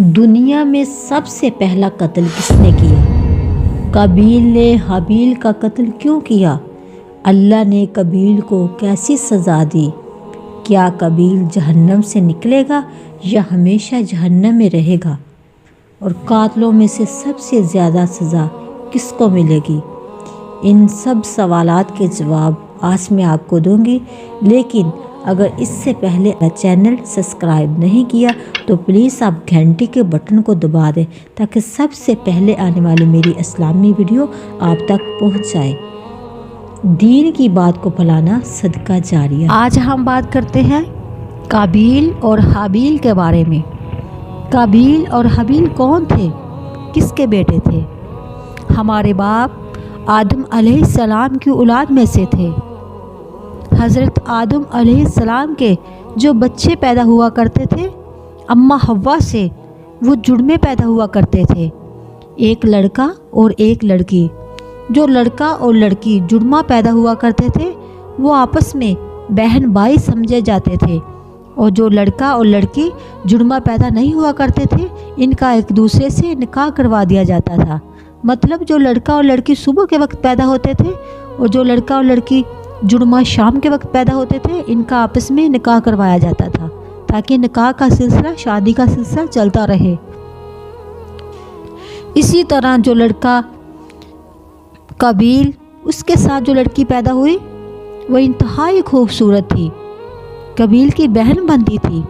دنیا میں سب سے پہلا قتل کس نے کیا؟ قابیل نے حابیل کا قتل کیوں کیا؟ اللہ نے قابیل کو کیسی سزا دی؟ کیا قابیل جہنم سے نکلے گا یا ہمیشہ جہنم میں رہے گا؟ اور قاتلوں میں سے سب سے زیادہ سزا کس کو ملے گی؟ ان سب سوالات کے جواب آج میں آپ کو دوں گی، لیکن اگر اس سے پہلے چینل سبسکرائب نہیں کیا تو پلیز آپ گھنٹی کے بٹن کو دبا دیں تاکہ سب سے پہلے آنے والی میری اسلامی ویڈیو آپ تک پہنچ جائے۔ دین کی بات کو پھیلانا صدقہ جاریہ۔ آج ہم بات کرتے ہیں قابیل اور حابیل کے بارے میں۔ قابیل اور حابیل کون تھے؟ کس کے بیٹے تھے؟ ہمارے باپ آدم علیہ السلام کی اولاد میں سے تھے۔ حضرت آدم علیہ السلام کے جو بچے پیدا ہوا کرتے تھے، اماں حوا سے وہ جڑمے پیدا ہوا کرتے تھے، ایک لڑکا اور ایک لڑکی۔ جو لڑکا اور لڑکی جڑما پیدا ہوا کرتے تھے وہ آپس میں بہن بھائی سمجھے جاتے تھے، اور جو لڑکا اور لڑکی جڑما پیدا نہیں ہوا کرتے تھے ان کا ایک دوسرے سے نکاح کروا دیا جاتا تھا۔ مطلب جو لڑکا اور لڑکی صبح کے وقت پیدا ہوتے تھے اور جو لڑکا اور لڑکی جڑما شام کے وقت پیدا ہوتے تھے ان کا آپس میں نکاح کروایا جاتا تھا تاکہ نکاح کا سلسلہ، شادی کا سلسلہ چلتا رہے۔ اسی طرح جو لڑکا قابیل، اس کے ساتھ جو لڑکی پیدا ہوئی وہ انتہائی خوبصورت تھی، قابیل کی بہن بنتی تھی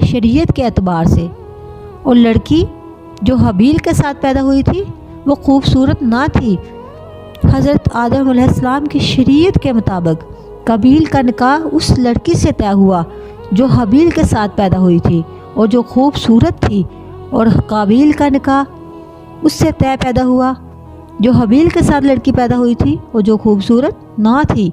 شریعت کے اعتبار سے، اور لڑکی جو حابیل کے ساتھ پیدا ہوئی تھی وہ خوبصورت نہ تھی۔ حضرت آدم علیہ السلام کی شریعت کے مطابق قابیل کا نکاح اس لڑکی سے طے ہوا جو حابیل کے ساتھ پیدا ہوئی تھی اور جو خوبصورت تھی، اور قابیل کا نکاح اس سے طے پیدا ہوا جو حابیل کے ساتھ لڑکی پیدا ہوئی تھی اور جو خوبصورت نہ تھی۔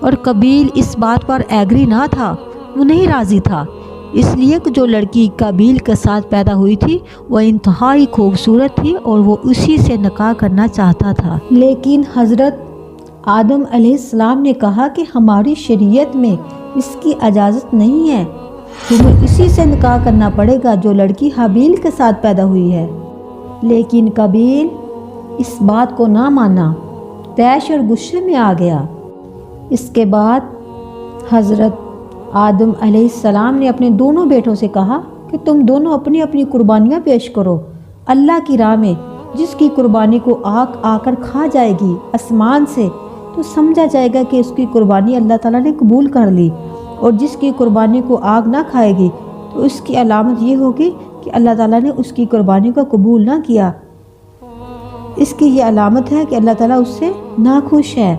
اور قابیل اس بات پر ایگری نہ تھا، وہ نہیں راضی تھا، اس لیے کہ جو لڑکی قابیل کے ساتھ پیدا ہوئی تھی وہ انتہائی خوبصورت تھی اور وہ اسی سے نکاح کرنا چاہتا تھا۔ لیکن حضرت آدم علیہ السلام نے کہا کہ ہماری شریعت میں اس کی اجازت نہیں ہے، تمہیں اسی سے نکاح کرنا پڑے گا جو لڑکی حابیل کے ساتھ پیدا ہوئی ہے۔ لیکن قابیل اس بات کو نہ مانا، طیش اور غصے میں آ گیا۔ اس کے بعد حضرت آدم علیہ السلام نے اپنے دونوں بیٹوں سے کہا کہ تم دونوں اپنی اپنی قربانیاں پیش کرو اللہ کی راہ میں، جس کی قربانی کو آگ آ کر کھا جائے گی آسمان سے تو سمجھا جائے گا کہ اس کی قربانی اللہ تعالیٰ نے قبول کر لی، اور جس کی قربانی کو آگ نہ کھائے گی تو اس کی علامت یہ ہوگی کہ اللہ تعالیٰ نے اس کی قربانی کو قبول نہ کیا، اس کی یہ علامت ہے کہ اللہ تعالیٰ اس سے ناخوش ہے۔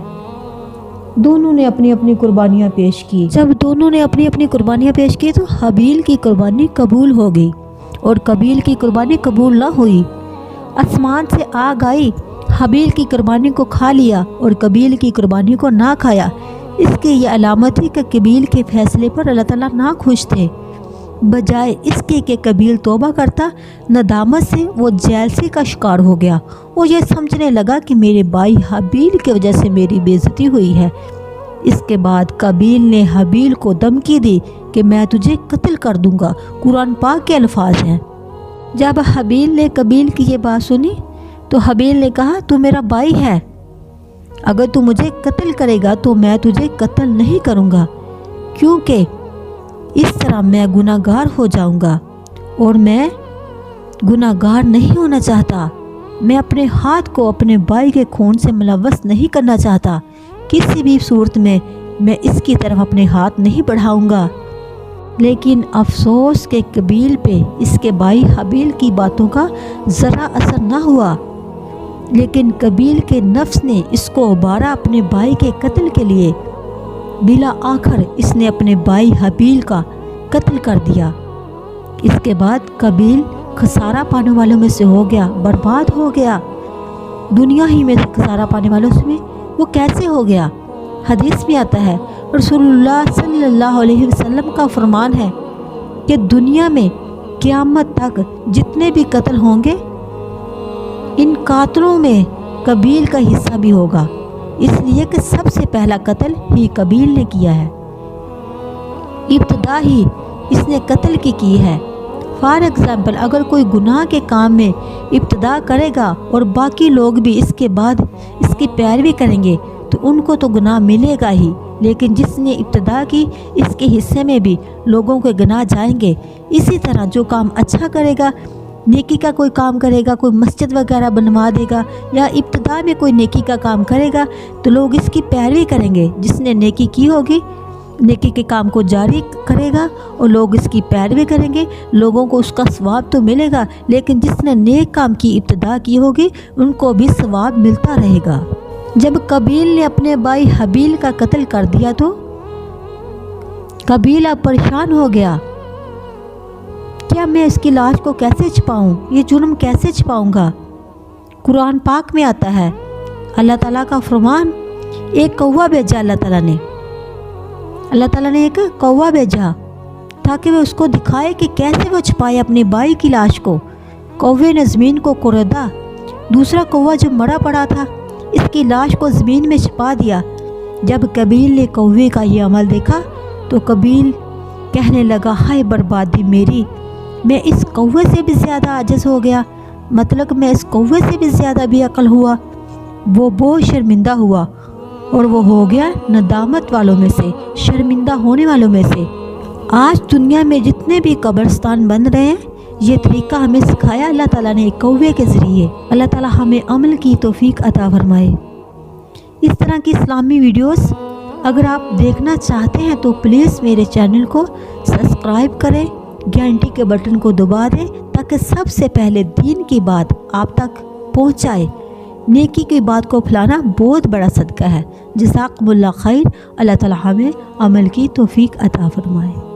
دونوں نے اپنی اپنی قربانیاں پیش کی۔ جب دونوں نے اپنی اپنی قربانیاں پیش کی تو حابیل کی قربانی قبول ہو گئی اور قابیل کی قربانی قبول نہ ہوئی۔ آسمان سے آگ آئی، حابیل کی قربانی کو کھا لیا اور قابیل کی قربانی کو نہ کھایا۔ اس کی یہ علامت تھی کہ قابیل کے فیصلے پر اللہ تعالیٰ ناخوش تھے۔ بجائے اس کے کہ قابیل توبہ کرتا، ندامت سے وہ جیلسی کا شکار ہو گیا اور یہ سمجھنے لگا کہ میرے بھائی حابیل کی وجہ سے میری بے عزتی ہوئی ہے۔ اس کے بعد قابیل نے حابیل کو دھمکی دی کہ میں تجھے قتل کر دوں گا، قرآن پاک کے الفاظ ہیں۔ جب حابیل نے قابیل کی یہ بات سنی تو حابیل نے کہا تو میرا بھائی ہے، اگر تو مجھے قتل کرے گا تو میں تجھے قتل نہیں کروں گا، کیونکہ اس طرح میں گناہ گار ہو جاؤں گا اور میں گناہ گار نہیں ہونا چاہتا۔ میں اپنے ہاتھ کو اپنے بھائی کے خون سے ملوث نہیں کرنا چاہتا، کسی بھی صورت میں میں اس کی طرف اپنے ہاتھ نہیں بڑھاؤں گا۔ لیکن افسوس کہ قابیل پہ اس کے بھائی حابیل کی باتوں کا ذرا اثر نہ ہوا، لیکن قابیل کے نفس نے اس کو دوبارہ اپنے بھائی کے قتل کے لیے بلا آخر اس نے اپنے بھائی حابیل کا قتل کر دیا۔ اس کے بعد قابیل خسارہ پانے والوں میں سے ہو گیا، برباد ہو گیا، دنیا ہی میں سے خسارہ پانے والوں میں وہ کیسے ہو گیا؟ حدیث میں آتا ہے، رسول اللہ صلی اللہ علیہ وسلم کا فرمان ہے کہ دنیا میں قیامت تک جتنے بھی قتل ہوں گے ان قاتلوں میں قابیل کا حصہ بھی ہوگا، اس لیے کہ سب سے پہلا قتل ہی قابیل نے کیا ہے، ابتدا ہی اس نے قتل کی ہے۔ فار ایگزامپل اگر کوئی گناہ کے کام میں ابتدا کرے گا اور باقی لوگ بھی اس کے بعد اس کی پیروی کریں گے تو ان کو تو گناہ ملے گا ہی، لیکن جس نے ابتدا کی اس کے حصے میں بھی لوگوں کے گناہ جائیں گے۔ اسی طرح جو کام اچھا کرے گا، نیکی کا کوئی کام کرے گا، کوئی مسجد وغیرہ بنوا دے گا یا ابتدا میں کوئی نیکی کا کام کرے گا تو لوگ اس کی پیروی کریں گے۔ جس نے نیکی کی ہوگی نیکی کے کام کو جاری کرے گا اور لوگ اس کی پیروی کریں گے، لوگوں کو اس کا ثواب تو ملے گا، لیکن جس نے نیک کام کی ابتدا کی ہوگی ان کو بھی ثواب ملتا رہے گا۔ جب قابیل نے اپنے بھائی حابیل کا قتل کر دیا تو قابیل اب پریشان ہو گیا، کیا میں اس کی لاش کو کیسے چھپاؤں، یہ جرم کیسے چھپاؤں گا؟ قرآن پاک میں آتا ہے، اللہ تعالیٰ کا فرمان، ایک کوا بھیجا اللہ تعالیٰ نے ایک کوا بھیجا تاکہ وہ اس کو دکھائے کہ کیسے وہ چھپائے اپنے بھائی کی لاش کو۔ کوے نے زمین کو کریدا، دوسرا کوا جو مرا پڑا تھا اس کی لاش کو زمین میں چھپا دیا۔ جب قابیل نے کوے کا یہ عمل دیکھا تو قابیل کہنے لگا، ہائے بربادی میری، میں اس کوے سے بھی زیادہ عاجز ہو گیا، مطلب میں اس کوے سے بھی زیادہ بے عقل ہوا۔ وہ بہت شرمندہ ہوا اور وہ ہو گیا ندامت والوں میں سے، شرمندہ ہونے والوں میں سے۔ آج دنیا میں جتنے بھی قبرستان بن رہے ہیں یہ طریقہ ہمیں سکھایا اللہ تعالیٰ نے ایک کوے کے ذریعے۔ اللہ تعالیٰ ہمیں عمل کی توفیق عطا فرمائے۔ اس طرح کی اسلامی ویڈیوز اگر آپ دیکھنا چاہتے ہیں تو پلیز میرے چینل کو سبسکرائب کریں، گھنٹی کے بٹن کو دبا دیں تاکہ سب سے پہلے دین کی بات آپ تک پہنچ جائے۔ نیکی کی بات کو پھیلانا بہت بڑا صدقہ ہے۔ جزاکم اللہ خیر۔ اللہ تعالیٰ ہمیں عمل کی توفیق عطا فرمائے۔